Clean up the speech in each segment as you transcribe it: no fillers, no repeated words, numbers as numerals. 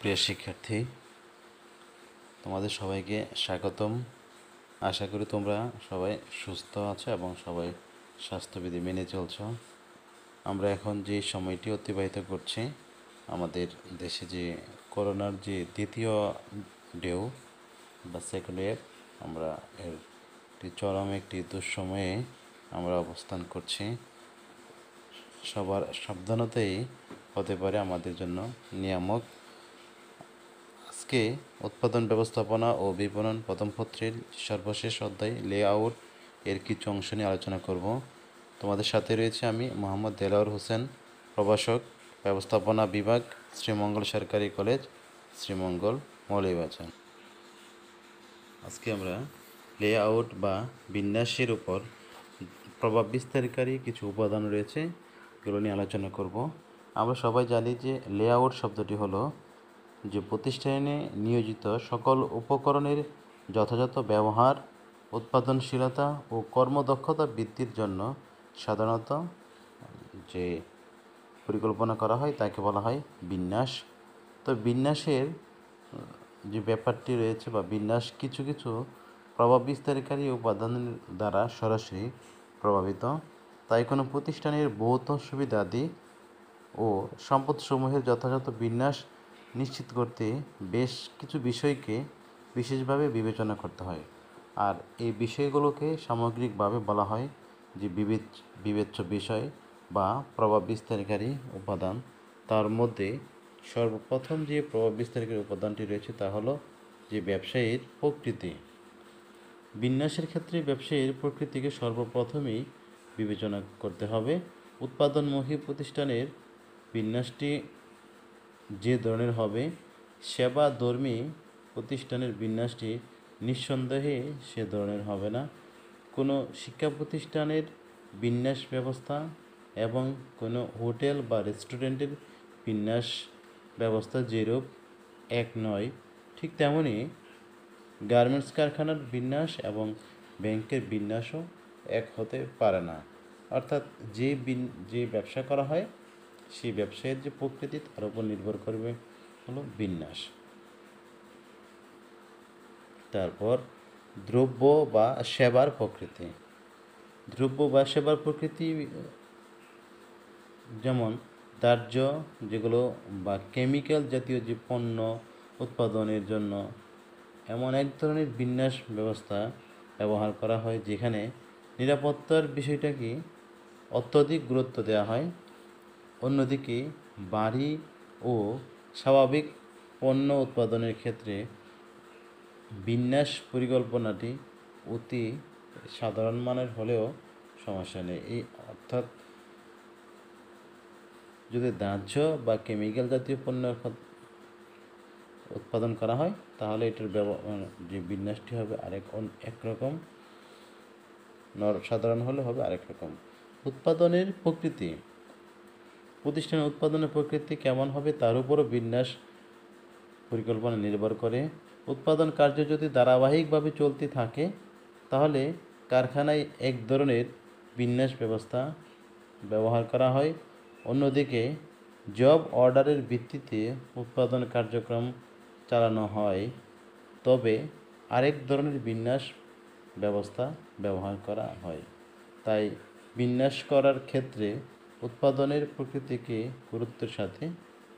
সুপ্রিয় শিক্ষার্থী, তোমাদের সবাইকে স্বাগতম। আশা করি তোমরা সবাই সুস্থ আছো এবং সবাই স্বাস্থ্যবিধি মেনে চলছ। আমরা এখন যে সময়টি অতিবাহিত করছি, আমাদের দেশে যে করোনার যে দ্বিতীয় ঢেউ বা সেকেন্ড ওয়েভ, আমরা এর চরম একটি দুঃসময়ে আমরা অবস্থান করছি। সবার সাবধানতাই হতে পারে আমাদের জন্য নিয়ামক। আজকে উৎপাদন ব্যবস্থাপনা ও বিপণন প্রথম পত্রের সর্বশেষ অধ্যায় লেআউট এর কিছু অংশ নিয়ে আলোচনা করব। তোমাদের সাথে রয়েছে আমি মোহাম্মদ দেলাওয়ার হোসেন, প্রভাষক, ব্যবস্থাপনা বিভাগ, শ্রীমঙ্গল সরকারি কলেজ, শ্রীমঙ্গল, মৌলভীবাজার। আজকে আমরা লেআউট বা বিন্যাসের উপর প্রভাব বিস্তারকারী কিছু উপাদান রয়েছে, এগুলো নিয়ে আলোচনা করব। আমরা সবাই জানি যে লেআউট শব্দটি হলো যে প্রতিষ্ঠানে নিয়োজিত সকল উপকরণের যথাযথ ব্যবহার, উৎপাদনশীলতা ও কর্মদক্ষতা বৃদ্ধির জন্য সাধারণত যে পরিকল্পনা করা হয় তাকে বলা হয় বিন্যাস। তো বিন্যাসের যে ব্যাপারটি রয়েছে বা বিন্যাস কিছু কিছু প্রভাব বিস্তারকারী উপাদানের দ্বারা সরাসরি প্রভাবিত। তাই কোনো প্রতিষ্ঠানের ভৌত সুবিধাদি ও সম্পদসমূহের যথাযথ বিন্যাস নিশ্চিত করতে বেশ কিছু বিষয়কে বিশেষভাবে বিবেচনা করতে হয়। আর এই বিষয়গুলোকে সামগ্রিকভাবে বলা হয় যে বিবেচ্য বিষয় বা প্রভাব বিস্তারকারী উপাদান। তার মধ্যে সর্বপ্রথম যে প্রভাব বিস্তারকারী উপাদানটি রয়েছে তা হলো যে ব্যবসায়ীর প্রকৃতি। বিন্যাসের ক্ষেত্রে ব্যবসায়ীর প্রকৃতিকে সর্বপ্রথমেই বিবেচনা করতে হবে। উৎপাদনমুখী প্রতিষ্ঠানের বিন্যাসটি যে ধরনের হবে, সেবাধর্মী প্রতিষ্ঠানের বিন্যাসটি নিঃসন্দেহে সে ধরনের হবে না। কোনো শিক্ষা প্রতিষ্ঠানের বিন্যাস ব্যবস্থা এবং কোনো হোটেল বা রেস্টুরেন্টের বিন্যাস ব্যবস্থা যেরূপ এক নয়, ঠিক তেমনই গার্মেন্টস কারখানার বিন্যাস এবং ব্যাংকের বিন্যাসও এক হতে পারে না। অর্থাৎ যে ব্যবসা করা হয় সেই ব্যবসায়ের যে প্রকৃতি তার উপর নির্ভর করবে হলো বিন্যাস। তারপর দ্রব্য বা সেবার প্রকৃতি। দ্রব্য বা সেবার প্রকৃতি যেমন দাহ্য যেগুলো বা কেমিক্যাল জাতীয় যে পণ্য উৎপাদনের জন্য এমন এক ধরনের বিন্যাস ব্যবস্থা ব্যবহার করা হয় যেখানে নিরাপত্তার বিষয়টাকে অত্যধিক গুরুত্ব দেওয়া হয়। অন্যদিকে বাড়ি ও স্বাভাবিক পণ্য উৎপাদনের ক্ষেত্রে বিন্যাস পরিকল্পনাটি অতি সাধারণ মানের হলেও সমস্যা নেই। এই অর্থাৎ যদি দাহ্য বা কেমিক্যাল জাতীয় পণ্য উৎপাদন করা হয় তাহলে এটার যে বিন্যাসটি হবে একরকম, সাধারণ হলে হবে আরেক রকম। উৎপাদনের প্রকৃতি। প্রতিষ্ঠানের উৎপাদনের প্রকৃতি কেমন হবে তার উপরও বিন্যাস পরিকল্পনা নির্ভর করে। উৎপাদন কার্য যদি ধারাবাহিকভাবে চলতে থাকে তাহলে কারখানায় এক ধরনের বিন্যাস ব্যবস্থা ব্যবহার করা হয়। অন্যদিকে জব অর্ডারের ভিত্তিতে উৎপাদন কার্যক্রম চালানো হয়, তবে আরেক ধরনের বিন্যাস ব্যবস্থা ব্যবহার করা হয়। তাই বিন্যাস করার ক্ষেত্রে উৎপাদনের প্রকৃতিকে গুরুত্বের সাথে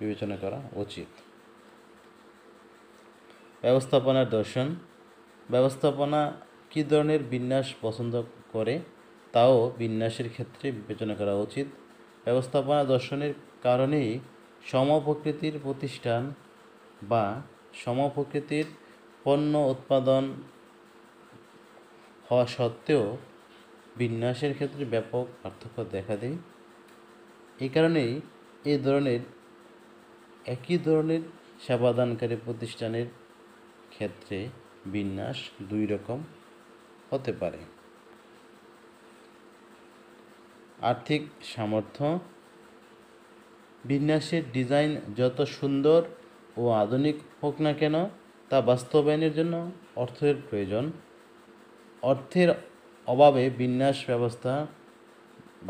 বিবেচনা করা উচিত। ব্যবস্থাপনার দর্শন। ব্যবস্থাপনা কী ধরনের বিন্যাস পছন্দ করে তাও বিন্যাসের ক্ষেত্রে বিবেচনা করা উচিত। ব্যবস্থাপনা দর্শনের কারণেই সমপ্রকৃতির প্রতিষ্ঠান বা সমপ্রকৃতির পণ্য উৎপাদন হওয়া সত্ত্বেও বিন্যাসের ক্ষেত্রে ব্যাপক পার্থক্য দেখা দেয়। এই কারণেই একই ধরনের সেবাদানকারী প্রতিষ্ঠানের ক্ষেত্রে বিন্যাস দুই রকম হতে পারে। আর্থিক সামর্থ্য। বিন্যাসের ডিজাইন যত সুন্দর ও আধুনিক হোক না কেন তা বাস্তবায়নের জন্য অর্থের প্রয়োজন। অর্থের অভাবে বিন্যাস ব্যবস্থা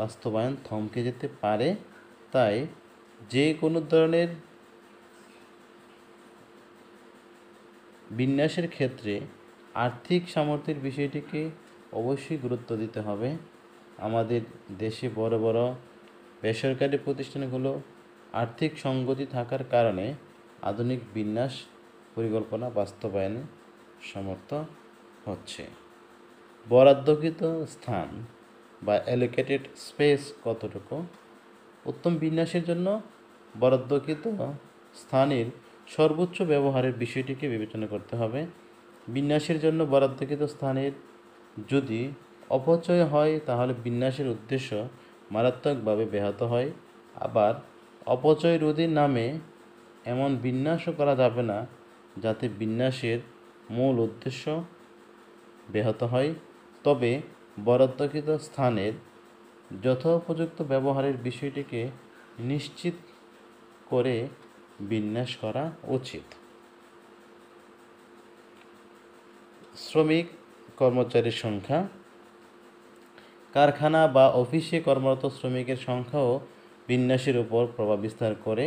বাস্তবায়ন থমকে যেতে পারে। তাই যে কোনো ধরনের বিন্যাসের ক্ষেত্রে আর্থিক সামর্থ্যের বিষয়টিকে অবশ্যই গুরুত্ব দিতে হবে। আমাদের দেশে বড় বড় বেসরকারি প্রতিষ্ঠানগুলো আর্থিক সঙ্গতি থাকার কারণে আধুনিক বিন্যাস পরিকল্পনা বাস্তবায়নে সমর্থ হচ্ছে। বরাদ্দকৃত স্থান বা অ্যালোকেটেড স্পেস কতটুকু? উত্তম বিন্যাসের জন্য বরাদ্দকৃত স্থানের সর্বোচ্চ ব্যবহারের বিষয়টিকে বিবেচনা করতে হবে। বিন্যাসের জন্য বরাদ্দকৃত স্থানের যদি অপচয় হয় তাহলে বিন্যাসের উদ্দেশ্য মারাত্মকভাবে ব্যাহত হয়। আবার অপচয় রোধের নামে এমন বিন্যাসও করা যাবে না যাতে বিন্যাসের মূল উদ্দেশ্য ব্যাহত হয়। তবে বরাদ্দকৃত স্থানের যথোপযুক্ত ব্যবহারের বিষয়টিকে নিশ্চিত করে বিন্যাস করা উচিত। শ্রমিক কর্মচারীর সংখ্যা। কারখানা বা অফিসে কর্মরত শ্রমিকের সংখ্যাও বিন্যাসের উপর প্রভাব বিস্তার করে।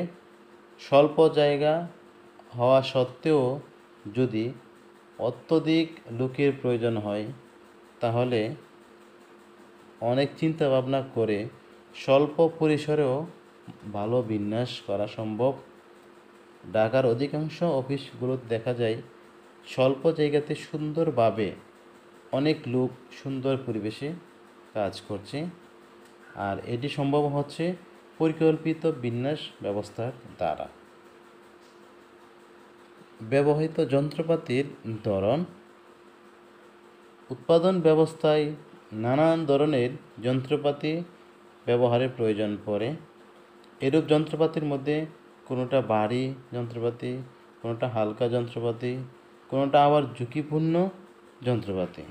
স্বল্প জায়গা হওয়া সত্ত্বেও যদি অত্যধিক লোকের প্রয়োজন হয় তাহলে অনেক চিন্তা ভাবনা করে স্বল্প পরিসরেও ভালো বিন্যাস করা সম্ভব। ঢাকার অধিকাংশ অফিসগুলোতে দেখা যায় স্বল্প জায়গাতে সুন্দরভাবে অনেক লোক সুন্দর পরিবেশে কাজ করছে, আর এটি সম্ভব হচ্ছে পরিকল্পিত বিন্যাস ব্যবস্থার দ্বারা। ব্যবহৃত যন্ত্রপাতির ধরন। উৎপাদন ব্যবস্থায় নানান ধরনের যন্ত্রপাতি ব্যবহারের প্রয়োজন পড়ে। এরূপ যন্ত্রপাতির মধ্যে কোনোটা ভারী যন্ত্রপাতি, কোনোটা হালকা যন্ত্রপাতি, কোনোটা আবার ঝুঁকিপূর্ণ যন্ত্রপাতি,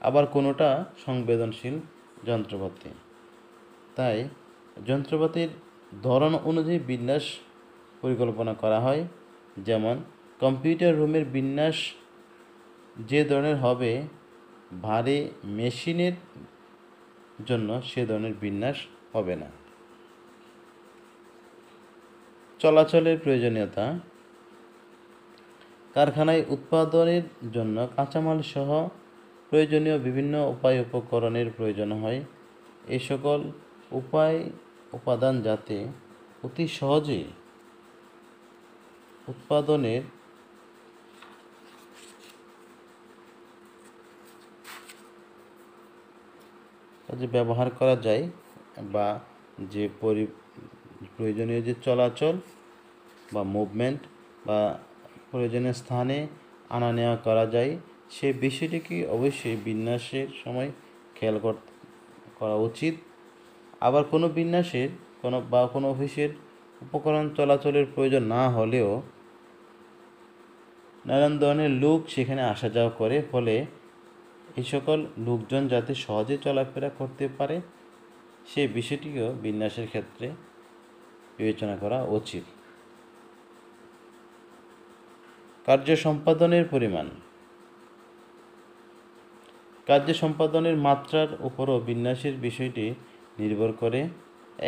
আবার কোনোটা সংবেদনশীল যন্ত্রপাতি। তাই যন্ত্রপাতির ধরন অনুযায়ী বিন্যাস পরিকল্পনা করা হয়। যেমন কম্পিউটার রুমের বিন্যাস যে ধরনের হবে ভারী মেশিনের জন্য সে ধরনের বিন্যাস হবে না। চলাচলের প্রয়োজনীয়তা। কারখানায় উৎপাদনের জন্য কাঁচামাল সহ প্রয়োজনীয় বিভিন্ন উপকরণের প্রয়োজন হয়। এই সকল উপাদান যাতে অতি সহজে উৎপাদনের কাজে ব্যবহার করা যায় বা যে প্রয়োজনীয় যে চলাচল বা মুভমেন্ট বা প্রয়োজনীয় স্থানে আনা নেওয়া করা যায় সে বিষয়টিকে অবশ্যই বিন্যাসের সময় খেয়াল করা উচিত। আবার কোনো বিন্যাসের কোনো অফিসের উপকরণ চলাচলের প্রয়োজন না হলেও নানান ধরনের লোক সেখানে আসা যাওয়া করে, ফলে এই সকল লোকজন যাতে সহজে চলাফেরা করতে পারে সেই বিষয়টিও বিন্যাসের ক্ষেত্রে বিবেচনা করা উচিত। কার্য সম্পাদনের পরিমাণ। কার্য সম্পাদনের মাত্রার উপরও বিন্যাসের বিষয়টি নির্ভর করে।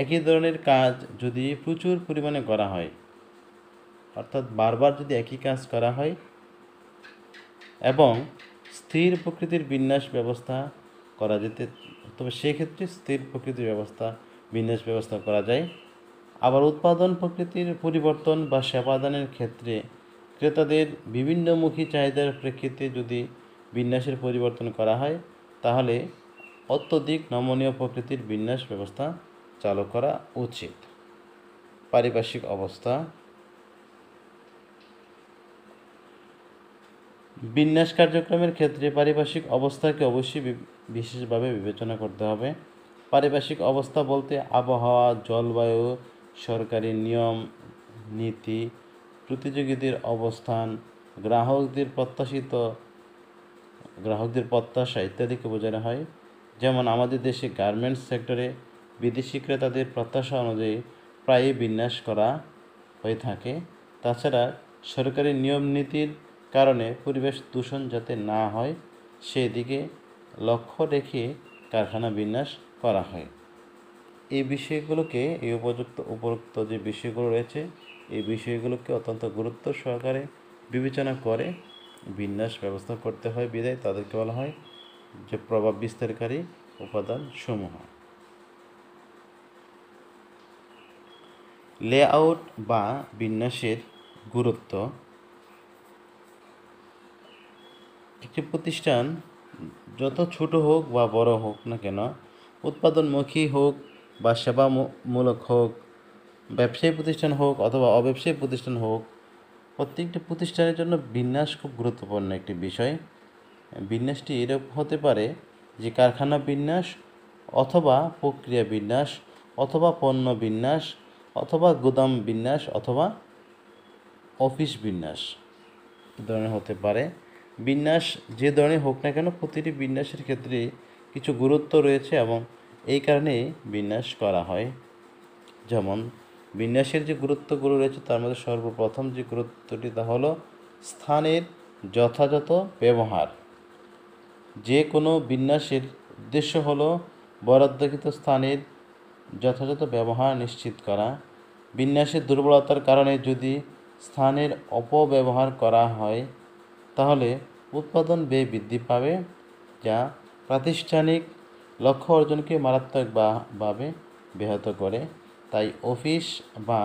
একই ধরনের কাজ যদি প্রচুর পরিমাণে করা হয়, অর্থাৎ বারবার যদি একই কাজ করা হয় এবং স্থির প্রকৃতির বিন্যাস ব্যবস্থা করা যেতে, তবে সেক্ষেত্রে স্থির প্রকৃতির বিন্যাস ব্যবস্থা করা যায়। আবার উৎপাদন প্রকৃতির পরিবর্তন বা সেবাদানের ক্ষেত্রে ক্রেতাদের বিভিন্নমুখী চাহিদার প্রেক্ষিতে যদি বিন্যাসের পরিবর্তন করা হয় তাহলে অত্যধিক নমনীয় প্রকৃতির বিন্যাস ব্যবস্থা চালু করা উচিত। পারিপার্শ্বিক অবস্থা। বিন্যাস কার্যক্রমের ক্ষেত্রে পারিপার্শ্বিক অবস্থাকে অবশ্যই বিশেষভাবে বিবেচনা করতে হবে। পারিপার্শ্বিক অবস্থা বলতে আবহাওয়া, জলবায়ু, সরকারি নিয়ম নীতি, প্রতিযোগীদের অবস্থান, গ্রাহকদের প্রত্যাশা ইত্যাদিকে বোঝানো হয়। যেমন আমাদের দেশে গার্মেন্টস সেক্টরে বিদেশি ক্রেতাদের প্রত্যাশা অনুযায়ী প্রায়ই বিন্যাস করা হয়ে থাকে। তাছাড়া সরকারি নিয়ম নীতির কারণে পরিবেশ দূষণ যাতে না হয় সেই দিকে লক্ষ্য রেখে কারখানা বিন্যাস করা হয়। এই বিষয়গুলোকে উপরোক্ত যে বিষয়গুলো রয়েছে এই বিষয়গুলোকে অত্যন্ত গুরুত্ব সহকারে বিবেচনা করে বিন্যাস ব্যবস্থা করতে হয় বিধায় তাদেরকে বলা হয় যে প্রভাব বিস্তারকারী উপাদান সমূহ। লেআউট বা বিন্যাসের গুরুত্ব। একটি প্রতিষ্ঠান যত ছোট হোক বা বড় হোক না কেন, উৎপাদনমুখী হোক বা সেবামূলক হোক, ব্যবসায়ী প্রতিষ্ঠান হোক অথবা অব্যবসায়ী প্রতিষ্ঠান হোক, প্রত্যেকটি প্রতিষ্ঠানের জন্য বিন্যাস খুব গুরুত্বপূর্ণ একটি বিষয়। বিন্যাসটি এরকম হতে পারে যে কারখানা বিন্যাস অথবা প্রক্রিয়া বিন্যাস অথবা পণ্য বিন্যাস অথবা গুদাম বিন্যাস অথবা অফিস বিন্যাস এ ধরনের হতে পারে। বিন্যাস যে ধরনের হোক না কেন, প্রতিটি বিন্যাসের ক্ষেত্রে কিছু গুরুত্ব রয়েছে এবং এই কারণেই বিন্যাস করা হয়। যেমন বিন্যাসের যে গুরুত্বগুলো রয়েছে তার মধ্যে সর্বপ্রথম যে গুরুত্বটি তা হলো স্থানের যথাযথ ব্যবহার। যে কোনো বিন্যাসের উদ্দেশ্য হলো বরাদ্দকৃত স্থানের যথাযথ ব্যবহার নিশ্চিত করা। বিন্যাসের দুর্বলতার কারণে যদি স্থানের অপব্যবহার করা হয় তাহলে উৎপাদন ব্যয় বৃদ্ধি পাবে, যা প্রাতিষ্ঠানিক লক্ষ্য অর্জনকে মারাত্মকভাবে ব্যাহত করে। তাই অফিস বা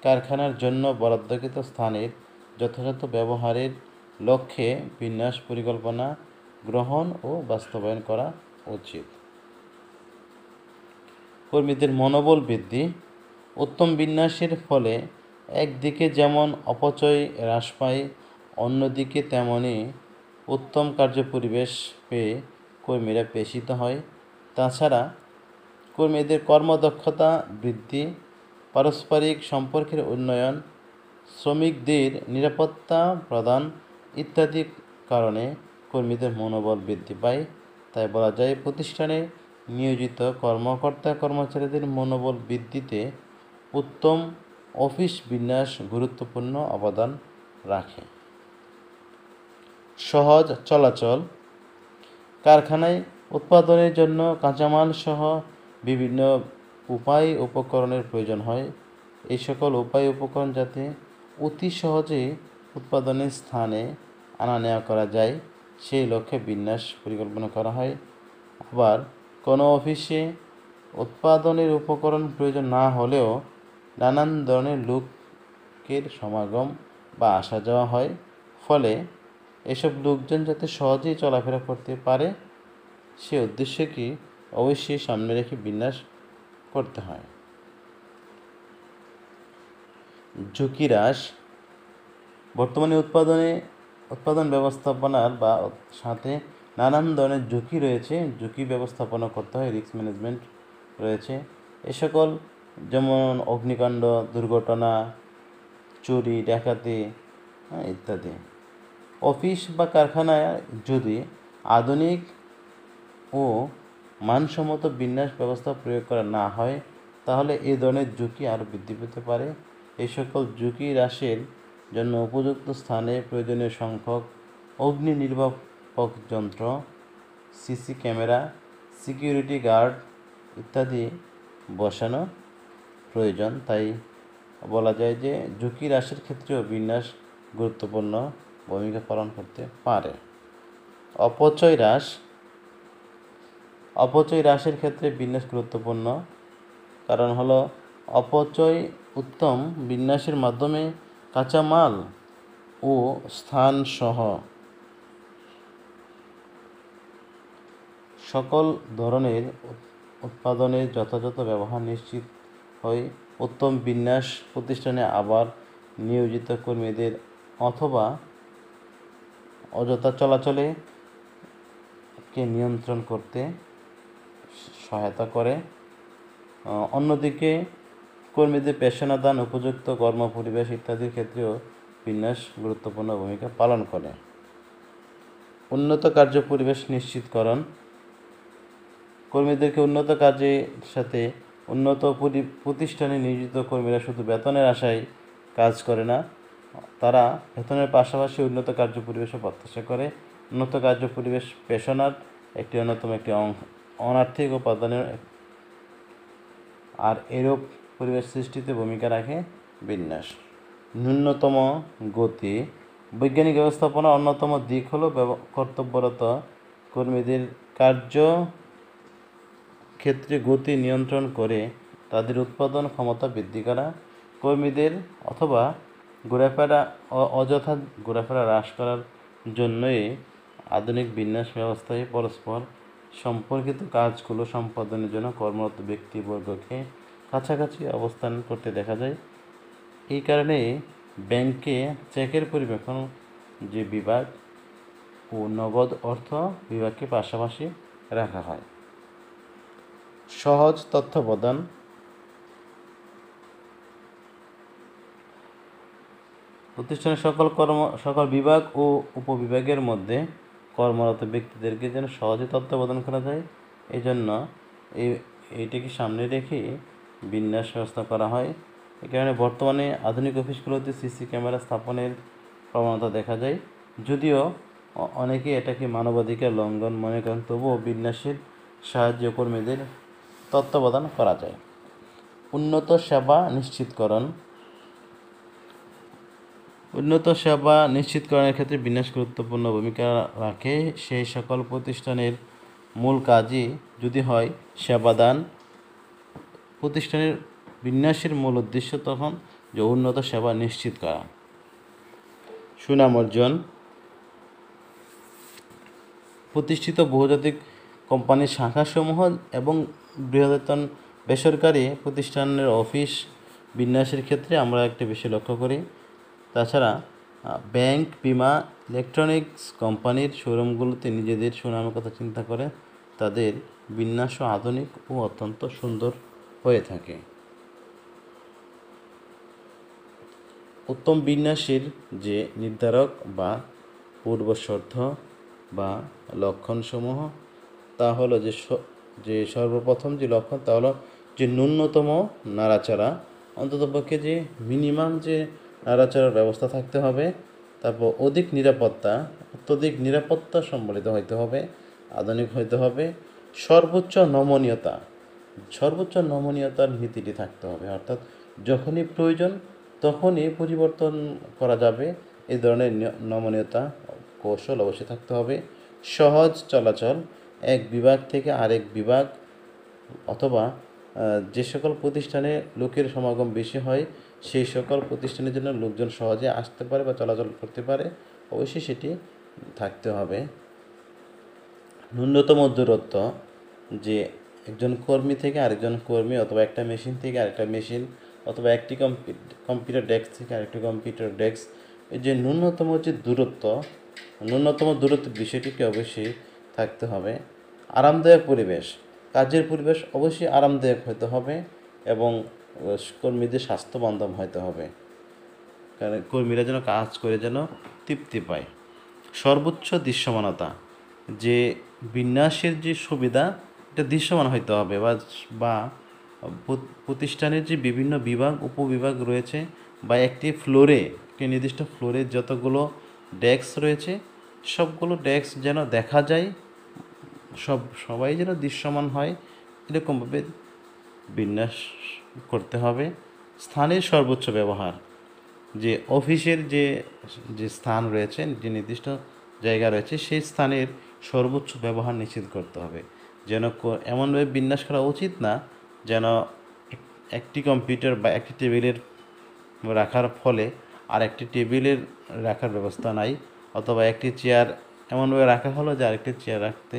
কারখানার জন্য বরাদ্দকৃত স্থানের যথাযথ ব্যবহারের লক্ষ্যে বিন্যাস পরিকল্পনা গ্রহণ ও বাস্তবায়ন করা উচিত। কর্মীদের মনোবল বৃদ্ধি। উত্তম বিন্যাসের ফলে একদিকে যেমন অপচয় হ্রাস পায়, অন্যদিকে তেমনি উত্তম কার্যপরিবেশ পেয়ে কর্মীরা পেষিত হয়। তাছাড়া কর্মীদের কর্মদক্ষতা বৃদ্ধি, পারস্পরিক সম্পর্কের উন্নয়ন, শ্রমিকদের নিরাপত্তা প্রদান ইত্যাদি কারণে কর্মীদের মনোবল বৃদ্ধি পায়। তাই বলা যায় প্রতিষ্ঠানে নিয়োজিত কর্মকর্তা কর্মচারীদের মনোবল বৃদ্ধিতে উত্তম অফিস বিন্যাস গুরুত্বপূর্ণ অবদান রাখে। সহজ চলাচল। কারখানায় উৎপাদনের জন্য কাঁচামাল সহ বিভিন্ন উপায় উপকরণের প্রয়োজন হয়। এই সকল উপায় উপকরণ যাতে অতি সহজে উৎপাদনের স্থানে আনা নেওয়া করা যায় সেই লক্ষ্যে বিন্যাস পরিকল্পনা করা হয়। আবার কোনো অফিসে উৎপাদনের উপকরণ প্রয়োজন না হলেও নানান ধরনের লোকের সমাগম বা আসা যাওয়া হয়, ফলে এসব লোকজন যাতে সহজেই চলাফেরা করতে পারে সে উদ্দেশ্যে কি অবশ্যই সামনে রেখে বিন্যাস করতে হয়। ঝুঁকি হ্রাস। বর্তমানে উৎপাদন ব্যবস্থাপনার বা সাথে নানান ধরনের ঝুঁকি রয়েছে, ঝুঁকি ব্যবস্থাপনা করতে হয়, রিস্ক ম্যানেজমেন্ট রয়েছে। এ সকল যেমন অগ্নিকাণ্ড, দুর্ঘটনা, চুরি, ডাকাতি ইত্যাদি। অফিস বা কারখানায় যদি আধুনিক ও মানসম্মত বিন্যাস ব্যবস্থা প্রয়োগ করা না হয় তাহলে এ ধরনের ঝুঁকি আরও বৃদ্ধি পেতে পারে। এই সকল ঝুঁকি হ্রাসের জন্য উপযুক্ত স্থানে প্রয়োজনীয় সংখ্যক অগ্নি নির্বাপক যন্ত্র, সিসি ক্যামেরা, সিকিউরিটি গার্ড ইত্যাদি বসানো প্রয়োজন। তাই বলা যায় যে ঝুঁকি হ্রাসের ক্ষেত্রেও বিন্যাস গুরুত্বপূর্ণ ভূমিকা পালন করতে পারে। অপচয় হ্রাসের ক্ষেত্রে বিন্যাস গুরুত্বপূর্ণ। কারণ হলো অপচয় উত্তম বিন্যাসের মাধ্যমে কাঁচামাল ও স্থান সহ সকল ধরনের উৎপাদনের যথাযথ ব্যবহার নিশ্চিত হয়। উত্তম বিন্যাস প্রতিষ্ঠানে আবার নিয়োজিত কর্মীদের অথবা অযথা চলাচলে কে নিয়ন্ত্রণ করতে সহায়তা করে। অন্যদিকে কর্মীদের পেশাদান, উপযুক্ত কর্মপরিবেশ ইত্যাদির ক্ষেত্রেও বিন্যাস গুরুত্বপূর্ণ ভূমিকা পালন করে। উন্নত কার্যপরিবেশ নিশ্চিতকরণ। কর্মীদেরকে উন্নত কাজের সাথে উন্নত প্রতিষ্ঠানে নিয়োজিত কর্মীরা শুধু বেতনের আশায় কাজ করে না, তারা বেতনের পাশাপাশি উন্নত কার্যপরিবেশও প্রত্যাশা করে। উন্নত কার্যপরিবেশ পেশার একটি অন্যতম অনার্থিক উপাদানের আর এরূপ পরিবেশ সৃষ্টিতে ভূমিকা রাখে বিন্যাস। ন্যূনতম গতি। বৈজ্ঞানিক ব্যবস্থাপনার অন্যতম দিক হলো কর্তব্যরত কর্মীদের কার্য ক্ষেত্রে গতি নিয়ন্ত্রণ করে তাদের উৎপাদন ক্ষমতা বৃদ্ধি করা, কর্মীদের অথবা অযথা ঘোরাফেরা হ্রাস করার জন্যই আধুনিক বিন্যাস ব্যবস্থায় পরস্পর সম্পর্কিত কাজগুলো সম্পাদনের জন্য কর্মরত ব্যক্তিবর্গকে কাছাকাছি অবস্থান করতে দেখা যায়। এই কারণে ব্যাংকে চেকের পরিবেশন যে বিভাগ ও নগদ অর্থ বিভাগকে পাশাপাশি রাখা হয়। সহজ তথ্য প্রদান। প্রতিষ্ঠানের সকল বিভাগ ও উপবিভাগের মধ্যে কর্মরত ব্যক্তিদেরকে যেন সহজে তথ্য প্রদান করা যায়, এই জন্য এইটিকে সামনে রেখে বিন্যাস ব্যবস্থা করা হয়। এই কারণে বর্তমানে আধুনিক অফিসগুলোতে সিসি ক্যামেরা স্থাপনের প্রবণতা দেখা যায়। যদিও অনেকে এটাকে মানবাধিকার লঙ্ঘন মনে করেন, তবুও বিন্যাসের সাহায্যে কর্মীদের তথ্য প্রদান করা যায়। উন্নত সেবা নিশ্চিতকরণ। উন্নত সেবা নিশ্চিতকরণের ক্ষেত্রে বিন্যাস গুরুত্বপূর্ণ ভূমিকা রাখে। সেই সকল প্রতিষ্ঠানের মূল কাজই যদি হয় সেবা দান, প্রতিষ্ঠানের বিন্যাসের মূল উদ্দেশ্য তখন যে উন্নত সেবা নিশ্চিত করা। সুনাম অর্জন। প্রতিষ্ঠিত বহুজাতিক কোম্পানির শাখাসমূহ এবং বৃহত্তম বেসরকারি প্রতিষ্ঠানের অফিস বিন্যাসের ক্ষেত্রে আমরা একটা বিষয় লক্ষ্য করি। তাছাড়া ব্যাংক, বিমা, ইলেকট্রনিক্স কোম্পানির শোরুমগুলোতে নিজেদের সুনামের কথা চিন্তা করে তাদের বিন্যাসও আধুনিক ও অত্যন্ত সুন্দর হয়ে থাকে। উত্তম বিন্যাসের যে নির্ধারক বা পূর্বশর্ত বা লক্ষণসমূহ তা হলো যে সর্বপ্রথম যে লক্ষণ তা হলো যে ন্যূনতম নাড়াচাড়া, অন্ততপক্ষে যে মিনিমাম যে নাড়াচাড়ার ব্যবস্থা থাকতে হবে। তারপর অত্যধিক নিরাপত্তা সম্বলিত হইতে হবে, আধুনিক হইতে হবে। সর্বোচ্চ নমনীয়তার নীতিটি থাকতে হবে, অর্থাৎ যখনই প্রয়োজন তখনই পরিবর্তন করা যাবে, এই ধরনের নমনীয়তা কৌশল অবশ্যই থাকতে হবে। সহজ চলাচল, এক বিভাগ থেকে আরেক বিভাগ অথবা যে সকল প্রতিষ্ঠানে লোকের সমাগম বেশি হয় সেই সকল প্রতিষ্ঠানের জন্য লোকজন সহজে আসতে পারে বা চলাচল করতে পারে, অবশ্যই সেটি থাকতে হবে। ন্যূনতম দূরত্ব, যে একজন কর্মী থেকে আরেকজন কর্মী অথবা একটা মেশিন থেকে আরেকটা মেশিন অথবা একটি কম্পিউটার ডেস্ক থেকে আরেকটি কম্পিউটার ডেস্ক, এই যে ন্যূনতম বিষয়টিকে অবশ্যই থাকতে হবে। আরামদায়ক পরিবেশ, কাজের পরিবেশ অবশ্যই আরামদায়ক হতে হবে এবং কর্মীদের স্বাস্থ্যবান্ধব হতে হবে, কারণ কর্মীরা যেন কাজ করে যেন তৃপ্তি পায়। সর্বোচ্চ দৃশ্যমানতা, যে বিন্যাসের যে সুবিধা এটা দৃশ্যমান হইতে হবে বা প্রতিষ্ঠানের যে বিভিন্ন বিভাগ উপবিভাগ রয়েছে বা একটি নির্দিষ্ট ফ্লোরে যতগুলো ডেস্ক রয়েছে সবগুলো ডেস্ক যেন দেখা যায়, সবাই যেন দৃশ্যমান হয়, এরকমভাবে বিন্যাস করতে হবে। স্থানের সর্বোচ্চ ব্যবহার, যে অফিসের যে স্থান রয়েছে, যে নির্দিষ্ট জায়গা রয়েছে সেই স্থানের সর্বোচ্চ ব্যবহার নিশ্চিত করতে হবে। যেন এমনভাবে বিন্যাস করা উচিত না যেন একটি কম্পিউটার বা একটি টেবিলের রাখার ফলে আর একটি টেবিলের রাখার ব্যবস্থা নাই, অথবা একটি চেয়ার এমনভাবে রাখা হলো যে আরেকটি চেয়ার রাখতে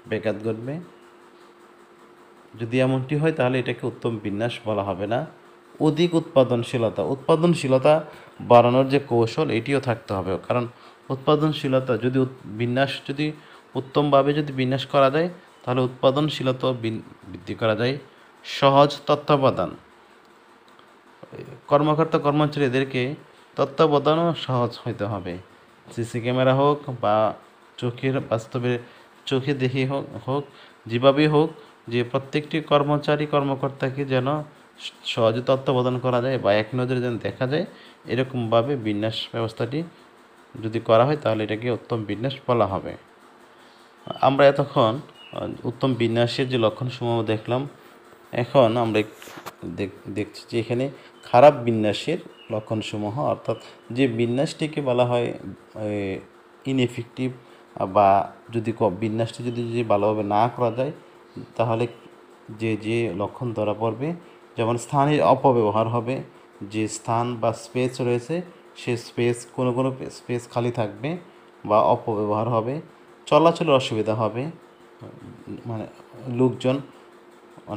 ব্যাঘাত ঘটবে। যদি এমনটি হয় তাহলে এটাকে উত্তম বিন্যাস বলা হবে না। অধিক উৎপাদনশীলতা বাড়ানোর যে কৌশল এটিও থাকতে হবে, কারণ উৎপাদনশীলতা যদি উত্তমভাবে বিন্যাস করা যায় তাহলে উৎপাদনশীলতা বৃদ্ধি করা যায়। সহজ তত্ত্বাবধান, কর্মকর্তা কর্মচারী এদেরকে তত্ত্বাবধানও সহজ হইতে হবে। সিসি ক্যামেরা হোক বা চোখে দেখে হোক যেভাবেই হোক, যে প্রত্যেকটি কর্মকর্তাকে যেন সহজে তত্ত্বাবধান করা যায় বা এক নজরে যেন দেখা যায়, এরকমভাবে বিন্যাস ব্যবস্থাটি যদি করা হয় তাহলে এটাকে উত্তম বিন্যাস বলা হবে। আমরা এতক্ষণ উত্তম বিন্যাসের যে লক্ষণসমূহ দেখলাম, এখন আমরা দেখছি যে এখানে খারাপ বিন্যাসের লক্ষণসমূহ, অর্থাৎ যে বিন্যাসটিকে বলা হয় ইনএফেক্টিভ, বা যদি বিন্যাসটি যদি ভালোভাবে না করা যায় তাহলে যে লক্ষণ ধরা পড়বে, যেমন স্থানের অপব্যবহার হবে, যে স্থান বা স্পেস রয়েছে সে স্পেস কোনো স্পেস খালি থাকবে বা অপব্যবহার হবে, চলাচলের অসুবিধা হবে, মানে লোকজন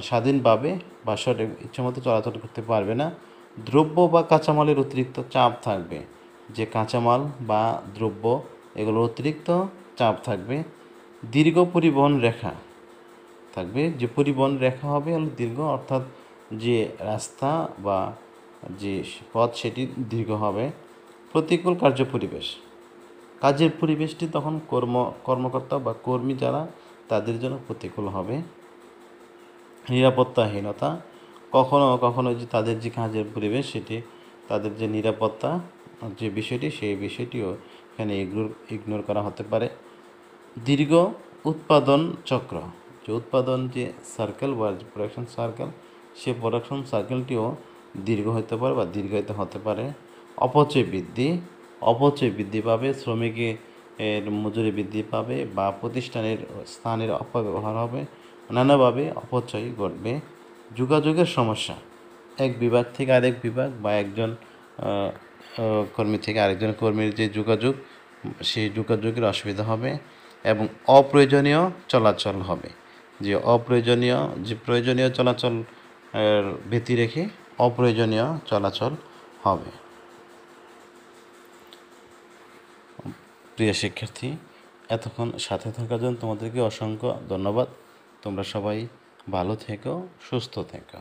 স্বাধীনভাবে বা সঠিক ইচ্ছামতো চলাচল করতে পারবে না, দ্রব্য বা কাঁচামালের অতিরিক্ত চাপ থাকবে, যে কাঁচামাল বা দ্রব্য এগুলোর অতিরিক্ত চাপ থাকবে, দীর্ঘ পরিবহন রেখা থাকবে, যে পরিবহন রেখা হবে হলো দীর্ঘ, অর্থাৎ যে রাস্তা বা যে পথ সেটি দীর্ঘ হবে, প্রতিকূল কার্য পরিবেশ, কাজের পরিবেশটি তখন কর্মকর্তা বা কর্মী যারা তাদের জন্য প্রতিকূল হবে, নিরাপত্তাহীনতা, কখনো কখনো যে তাদের যে কাজের পরিবেশ সেটি তাদের যে নিরাপত্তা যে বিষয়টি সেই বিষয়টিও এখানে ইগনোর করা হতে পারে, দীর্ঘ উৎপাদন চক্র, যে উৎপাদন যে সার্কেল বা প্রোডাকশন সার্কেল সে প্রোডাকশন সার্কেলটিও দীর্ঘ হতে পারে বা দীর্ঘায়িত হতে পারে, অপচয় বৃদ্ধি পাবে, শ্রমিকের মজুরি বৃদ্ধি পাবে বা প্রতিষ্ঠানের স্থানের অপব্যবহার হবে, নানাভাবে অপচয় ঘটবে, যোগাযোগের সমস্যা, এক বিভাগ থেকে আরেক বিভাগ বা একজন কর্মী থেকে আরেকজন কর্মীর যে যোগাযোগ সেই যোগাযোগের অসুবিধা হবে, এবং অপ্রয়োজনীয় চলাচল হবে, যে প্রয়োজনীয় চলাচল ব্যতি রেখে অপ্রয়োজনীয় চলাচল হবে। প্রিয় শিক্ষার্থী, এতক্ষণ সাথে থাকার জন্য তোমাদেরকে অসংখ্য ধন্যবাদ। তোমরা সবাই ভালো থেকো, সুস্থ থেকো।